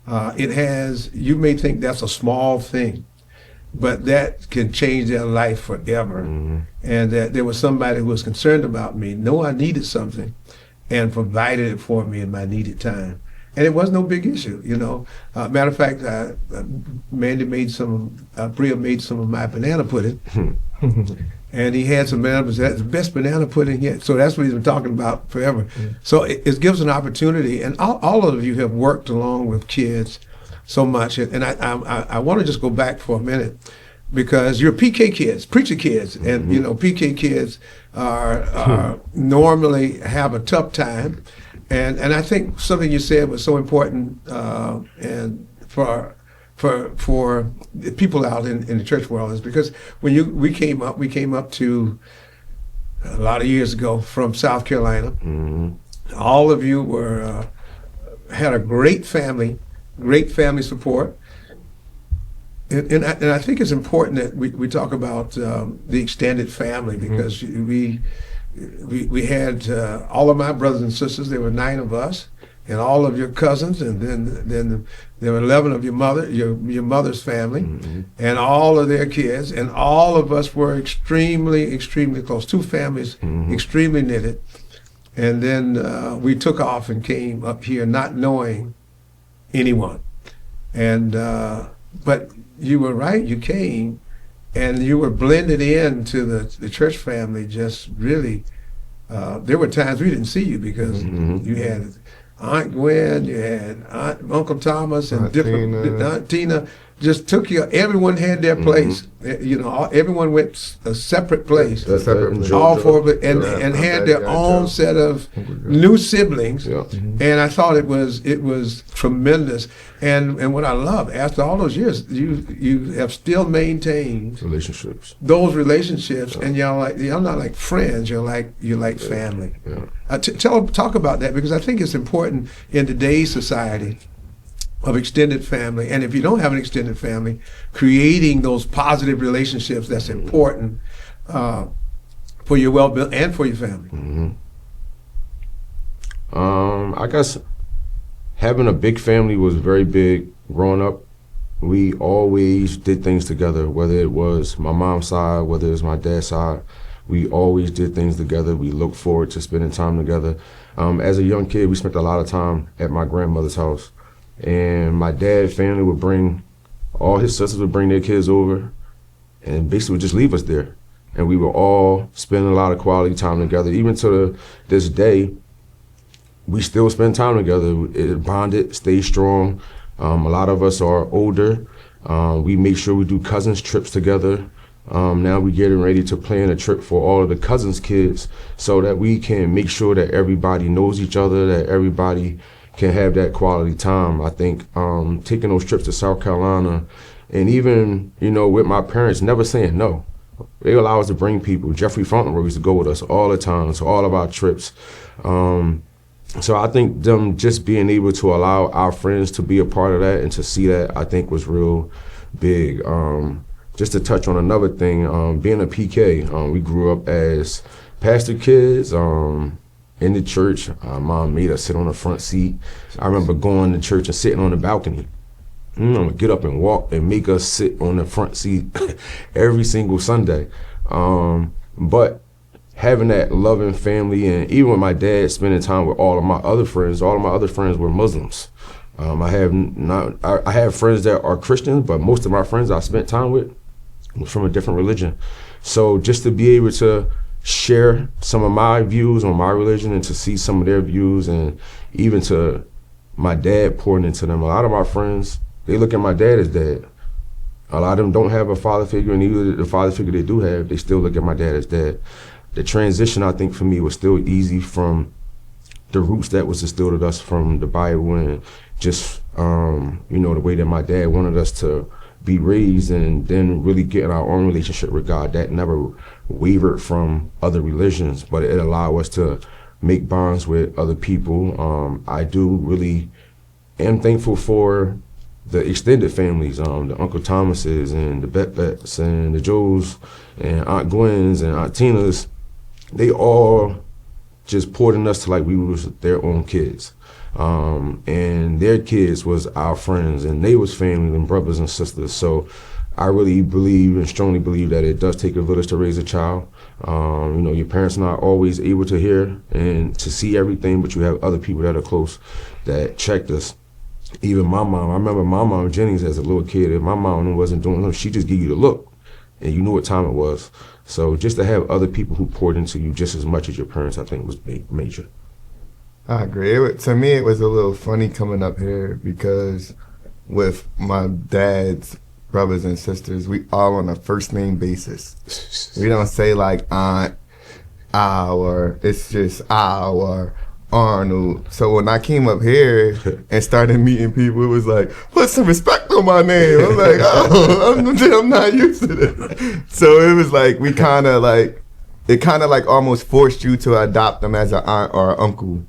Speaker 2: you may think that's a small thing, but that can change their life forever. And that there was somebody who was concerned about me, knew I needed something, and provided it for me in my needed time. And it was no big issue, you know. Matter of fact, Mandy Bria made some of my banana pudding. And he had some banana, that's the best banana pudding yet. So that's what he's been talking about forever. So it gives an opportunity, and all of you have worked along with kids so much. And I want to just go back for a minute, because you're PK kids, preacher kids, and you know, PK kids are normally have a tough time. And I think something you said was so important, and for the people out in the church world, is because when we came up to a lot of years ago from South Carolina. All of you had a great family support. And I think it's important that we talk about the extended family, because we had all of my brothers and sisters. There were 9 of us, and all of your cousins, and then there were 11 of your mother's family, and all of their kids, and all of us were extremely close. 2 families, extremely knitted. And then we took off and came up here not knowing anyone. And but you were right, you came, and you were blended into the church family. Just really, there were times we didn't see you, because you had Aunt Gwen, you had Uncle Thomas, and Aunt Tina just took you. Everyone had their place. You know, everyone went a separate place. All 4 of it, and had their own set of new siblings. And I thought it was tremendous. And what I love, after all those years, you have still maintained those relationships, and you're not like friends. You're like family. Talk about that, because I think it's important in today's society of extended family. And if you don't have an extended family, creating those positive relationships, that's important for your well-being and for your family.
Speaker 3: I guess having a big family was very big growing up. We always did things together, whether it was my mom's side, whether it was my dad's side. We always did things together. We looked forward to spending time together. As a young kid, we spent a lot of time at my grandmother's house. And my dad's family would bring, all his sisters would bring their kids over and basically would just leave us there. And we would all spend a lot of quality time together. Even to this day, we still spend time together. It bonded, stay strong. A lot of us are older. We make sure we do cousins trips together. Now we're getting ready to plan a trip for all of the cousins' kids so that we can make sure that everybody knows each other, that everybody can have that quality time. I think taking those trips to South Carolina and even, with my parents never saying no. They allow us to bring people. Jeffrey Fauntleroy used to go with us all the time, so all of our trips. So I think them just being able to allow our friends to be a part of that and to see that, I think was real big. Just to touch on another thing, being a PK, we grew up as pastor kids in the church. Mom made us sit on the front seat. I remember going to church and sitting on the balcony. Get up and walk and make us sit on the front seat every single Sunday. But having that loving family, and even with my dad spending time with all of my other friends were Muslims. I have friends that are Christians, but most of my friends I spent time with was from a different religion. So just to be able to share some of my views on my religion and to see some of their views, and even to my dad pouring into them. A lot of my friends, they look at my dad as dad. A lot of them don't have a father figure, and even the father figure they do have, they still look at my dad as dad. The transition, I think, for me was still easy from the roots that was instilled in us from the Bible, and just, the way that my dad wanted us to be raised, and then really getting our own relationship with God. That never wavered from other religions, but it allowed us to make bonds with other people. I do really am thankful for the extended families, the Uncle Thomases and the Bet-Bets and the Joes and Aunt Gwen's and Aunt Tina's. They all just poured in us to like we was their own kids. And their kids was our friends, and they was family and brothers and sisters. So I really believe and strongly believe that it does take a village to raise a child. Your parents not always able to hear and to see everything, but you have other people that are close that checked us. Even my mom, I remember my mom Jennings as a little kid. If my mom wasn't doing something, she just give you the look, and you knew what time it was. So just to have other people who poured into you just as much as your parents, I think was major.
Speaker 4: I agree. To me, it was a little funny coming up here because with my dad's brothers and sisters, we all on a first name basis. We don't say like aunt, or it's just or Arnold. So when I came up here and started meeting people, it was like, put some respect on my name. I'm like, I'm not used to this. So it was like, it kind of like almost forced you to adopt them as an aunt or an uncle.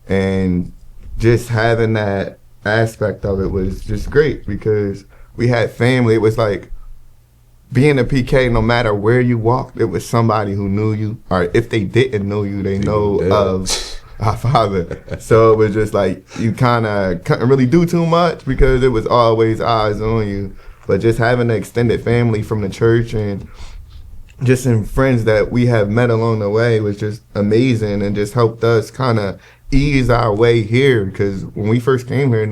Speaker 4: And just having that aspect of it was just great because we had family. It was like being a PK, no matter where you walked, it was somebody who knew you. Or if they didn't know you, they know of our father. So it was just like you kind of couldn't really do too much because it was always eyes on you. But just having an extended family from the church and just some friends that we have met along the way was just amazing and just helped us kind of ease our way here, because when we first came here,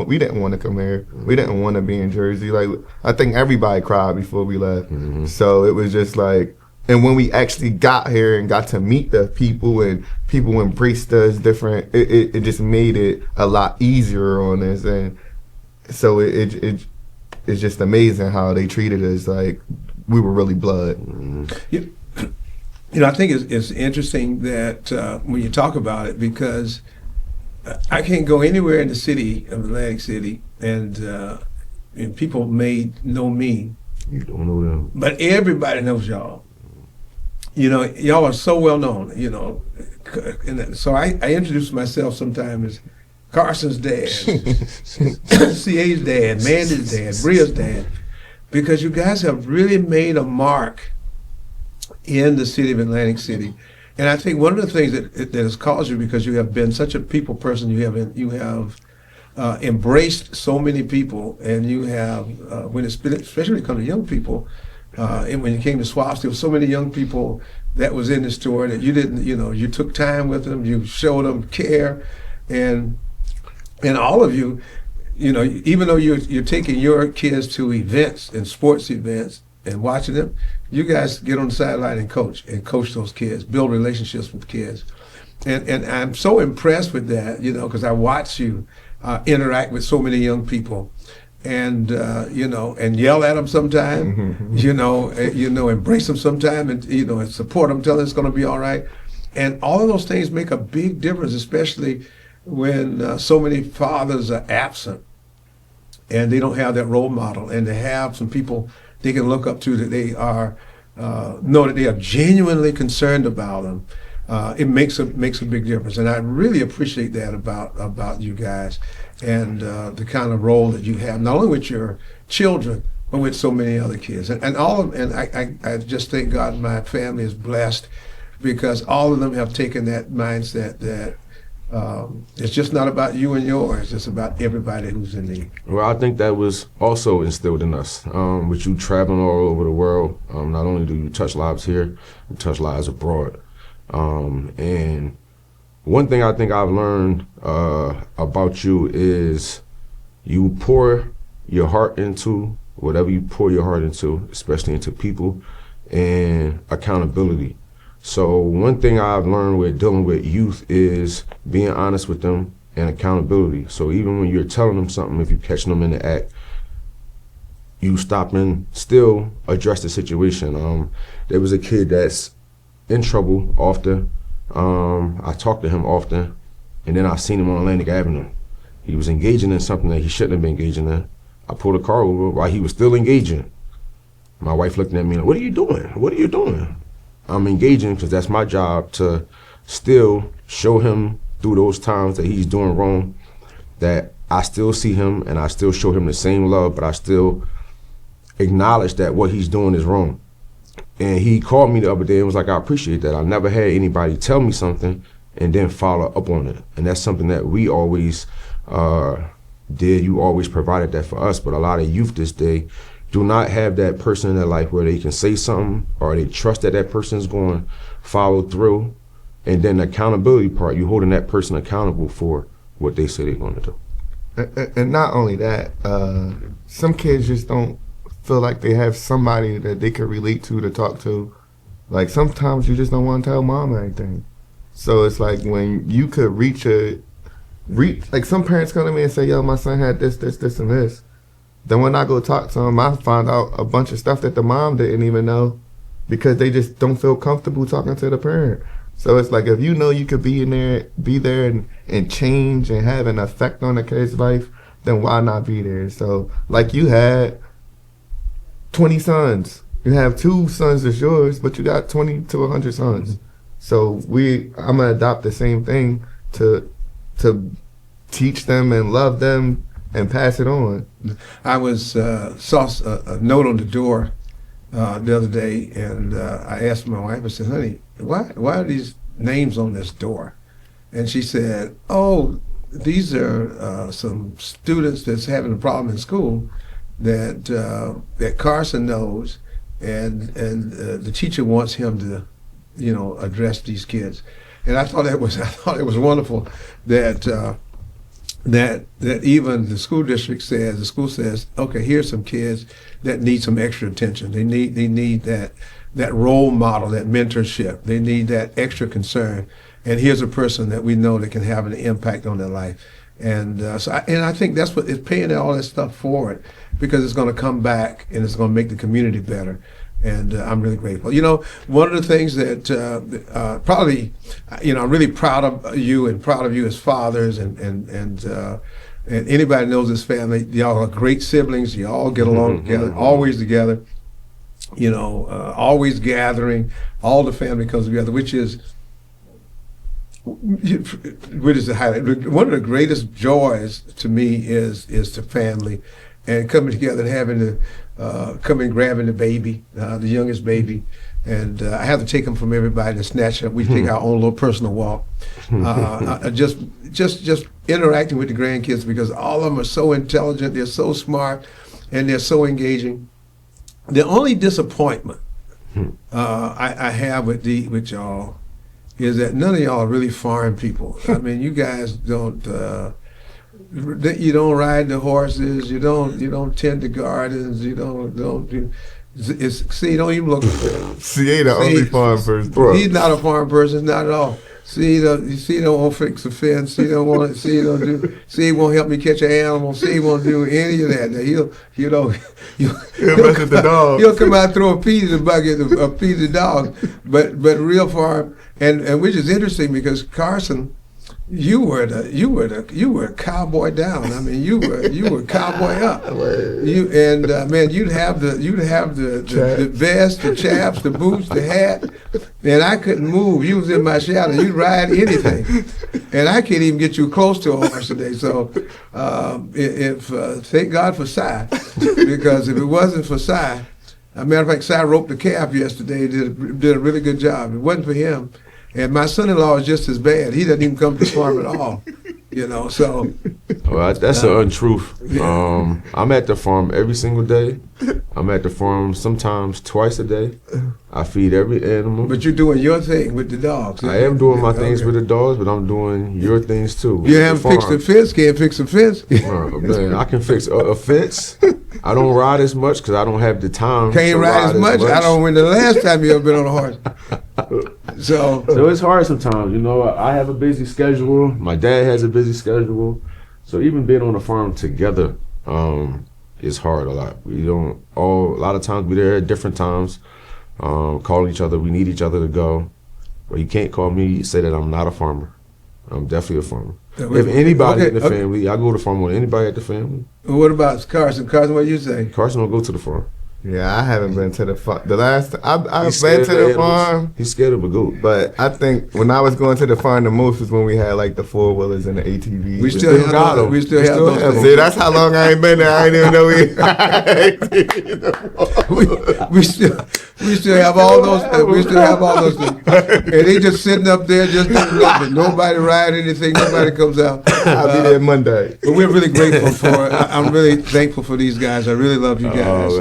Speaker 4: we didn't want to come here. We didn't want to be in Jersey. Like, I think everybody cried before we left. Mm-hmm. So it was just like, and when we actually got here and got to meet the people and people embraced us different, it just made it a lot easier on us. And so it's just amazing how they treated us like we were really blood. Mm-hmm.
Speaker 2: Yeah. I think it's interesting that when you talk about it, because I can't go anywhere in the city of Atlantic City and people may know me.
Speaker 3: You don't know them.
Speaker 2: But everybody knows y'all. Y'all are so well known, And so I introduce myself sometimes as Carson's dad, CA's dad, Mandy's dad, Bria's dad, because you guys have really made a mark in the city of Atlantic City. And I think one of the things that has caused you, because you have been such a people person, you have embraced so many people, and you have, especially when it comes to young people, And when you came to swaps, there were so many young people that was in the store that you didn't, you took time with them, you showed them care, and all of you, even though you're taking your kids to events and sports events and watching them, you guys get on the sideline and coach those kids, build relationships with kids. And I'm so impressed with that, because I watch you interact with so many young people, and and yell at them sometime, embrace them sometime, and and support them, tell them it's going to be all right. And all of those things make a big difference, especially when so many fathers are absent and they don't have that role model, and they have some people they can look up to that they are know that they are genuinely concerned about them. It makes a big difference, and I really appreciate that about you guys, and the kind of role that you have, not only with your children but with so many other kids, and I just thank God my family is blessed, because all of them have taken that mindset that it's just not about you and yours, it's about everybody who's in need.
Speaker 3: Well, I think that was also instilled in us, with you traveling all over the world. Not only do you touch lives here, you touch lives abroad. And one thing I think I've learned about you is you pour your heart into whatever you pour your heart into, especially into people, and accountability. So one thing I've learned with dealing with youth is being honest with them and accountability. So even when you're telling them something, if you're catching them in the act, you stop and still address the situation. There was a kid that's in trouble often. I talked to him often, and then I seen him on Atlantic Avenue. He was engaging in something that he shouldn't have been engaging in. I pulled a car over while he was still engaging. My wife looking at me like, "What are you doing? What are you doing?" I'm engaging because that's my job, to still show him through those times that he's doing wrong, that I still see him and I still show him the same love, but I still acknowledge that what he's doing is wrong. And he called me the other day and was like, "I appreciate that. I never had anybody tell me something and then follow up on it." And that's something that we always did. You always provided that for us, but a lot of youth this day do not have that person in their life where they can say something, or they trust that that person is going to follow through. And then the accountability part, you holding that person accountable for what they say they're going to do.
Speaker 4: And not only that, some kids just don't feel like they have somebody that they can relate to talk to. Like sometimes you just don't want to tell mom anything. So it's like when you could reach like some parents come to me and say, "Yo, my son had this, and this." Then when I go talk to him, I find out a bunch of stuff that the mom didn't even know, because they just don't feel comfortable talking to the parent. So it's like, if you know you could be there and change and have an effect on the kid's life, then why not be there? So like you had 20 sons. You have 2 sons that's yours, but you got 20 to 100 sons. So I'm gonna adopt the same thing to teach them and love them and pass it on.
Speaker 2: I saw a note on the door the other day, and I asked my wife, I said, "Honey, why are these names on this door?" And she said, "Oh, these are some students that's having a problem in school that Carson knows, and the teacher wants him to, address these kids." And I thought it was wonderful that even the school says, "Okay, here's some kids that need some extra attention. They need that role model, that mentorship. They need that extra concern. And here's a person that we know that can have an impact on their life." And I think that's what it's paying all that stuff forward, because it's going to come back and it's going to make the community better. And I'm really grateful. One of the things that probably, I'm really proud of you and proud of you as fathers, and anybody knows this family, y'all are great siblings. You all get along together, always together. Always gathering. All the family comes together, which is the highlight. One of the greatest joys to me is the family, and coming together and having coming grabbing the baby, the youngest baby, and I have to take him from everybody and snatch him. We take our own little personal walk. Just interacting with the grandkids, because all of them are so intelligent, they're so smart, and they're so engaging. The only disappointment I have with y'all is that none of y'all are really farm people. I mean, you guys don't. You don't ride the horses. You don't tend the gardens. You don't do. See, don't even look.
Speaker 4: See, ain't the only farm person. Bro.
Speaker 2: He's not a farm person, not at all. See, he don't want to fix a fence. He don't want to. See, he don't do. See, he won't help me catch an animal. See, he won't do any of that. Now, he'll
Speaker 4: mess with the dog.
Speaker 2: He'll come out, throw a pea to the bucket, a pea to the dog. But real farm, and which is interesting because Carson, you were a cowboy down. I mean, you were cowboy up. Man, you'd have the vest, the chaps, the boots, the hat, and I couldn't move. You was in my shadow. You'd ride anything, and I can't even get you close to a horse today. So, thank God for Si, because if it wasn't for Si, as a matter of fact, Si roped the calf yesterday. Did a really good job. If it wasn't for him. And my son-in-law is just as bad. He doesn't even come to the farm at all, so.
Speaker 3: Well, that's an untruth. Yeah. I'm at the farm every single day. I'm at the farm sometimes twice a day. I feed every animal.
Speaker 2: But you're doing your thing with the dogs.
Speaker 3: I am doing my things with the dogs, but I'm doing your things too.
Speaker 2: You haven't fixed the fence, can't fix the fence.
Speaker 3: Man, I can fix a fence. I don't ride as much because I don't have the time.
Speaker 2: Can't ride as much. I don't remember the last time you ever been on a horse. So
Speaker 3: it's hard sometimes. I have a busy schedule. My dad has a busy schedule. So even being on the farm together is hard a lot. A lot of times we're there at different times, calling each other. We need each other to go. But you can't call me, say that I'm not a farmer. I'm definitely a farmer. If anybody in the family, I go to the farm with anybody at the family.
Speaker 2: What about Carson? Carson, what do you say?
Speaker 3: Carson will go to the farm.
Speaker 4: Yeah, I haven't been to the farm. The last I've been to the farm.
Speaker 3: He's scared of a goat.
Speaker 4: But I think when I was going to the farm the most was when we had like the 4-wheelers and the ATVs.
Speaker 2: We still have those. We still have those.
Speaker 4: See, that's how long I ain't been there. I didn't even know
Speaker 2: we still have all those. We still have all those things. And they just sitting up there just doing nothing. Nobody ride anything. Nobody comes out.
Speaker 4: I'll be there Monday.
Speaker 2: But we're really grateful for it. I'm really thankful for these guys. I really love you guys.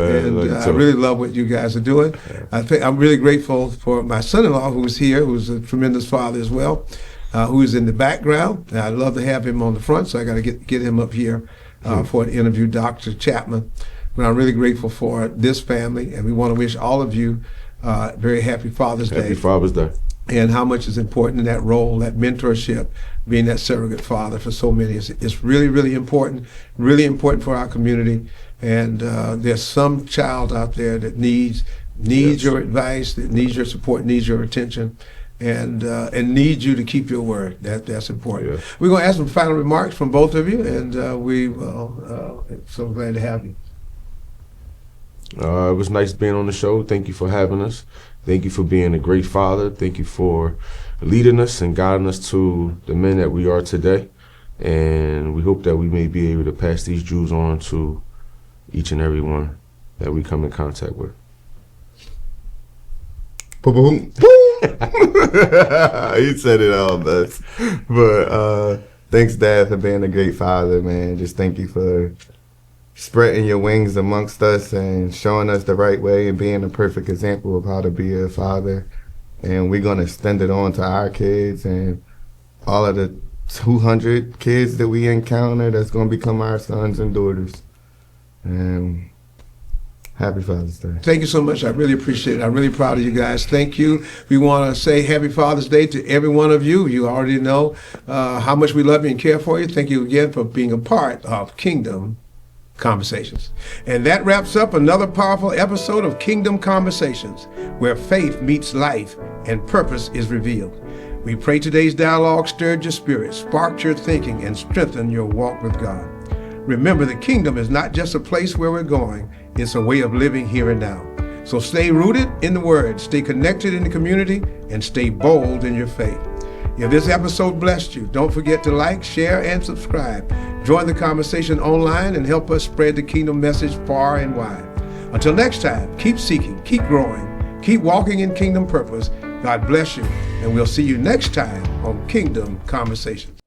Speaker 2: I really love what you guys are doing. I'm really grateful for my son-in-law who's here, who's a tremendous father as well, who's in the background. I'd love to have him on the front, so I got to get him up here for an interview, Dr. Chapman. But I'm really grateful for this family, and we want to wish all of you very happy Father's Day.
Speaker 3: Happy Father's Day.
Speaker 2: And how much is important in that role, that mentorship, being that surrogate father for so many. It's really, really important for our community. And there's some child out there that needs your advice, that needs your support, needs your attention, and needs you to keep your word. That's important. Yeah. We're going to ask some final remarks from both of you, and we will. So glad to have you.
Speaker 3: It was nice being on the show. Thank you for having us. Thank you for being a great father. Thank you for leading us and guiding us to the men that we are today. And we hope that we may be able to pass these jewels on to each and every one that we come in contact with.
Speaker 4: Boom. He said it all best. But thanks, Dad, for being a great father, man. Just thank you for spreading your wings amongst us and showing us the right way and being a perfect example of how to be a father. And we're going to extend it on to our kids and all of the 200 kids that we encounter that's going to become our sons and daughters. And happy Father's Day.
Speaker 2: Thank you so much. I really appreciate it. I'm really proud of you guys. Thank you. We want to say happy Father's Day to every one of you. You already know how much we love you and care for you. Thank you again for being a part of Kingdom Conversations. And that wraps up another powerful episode of Kingdom Conversations, where faith meets life and purpose is revealed. We pray today's dialogue stirred your spirit, sparked your thinking, and strengthened your walk with God. Remember, the kingdom is not just a place where we're going, it's a way of living here and now. So stay rooted in the Word, stay connected in the community, and stay bold in your faith. If this episode blessed you, don't forget to like, share, and subscribe. Join the conversation online and help us spread the kingdom message far and wide. Until next time, keep seeking, keep growing, keep walking in kingdom purpose. God bless you, and we'll see you next time on Kingdom Conversations.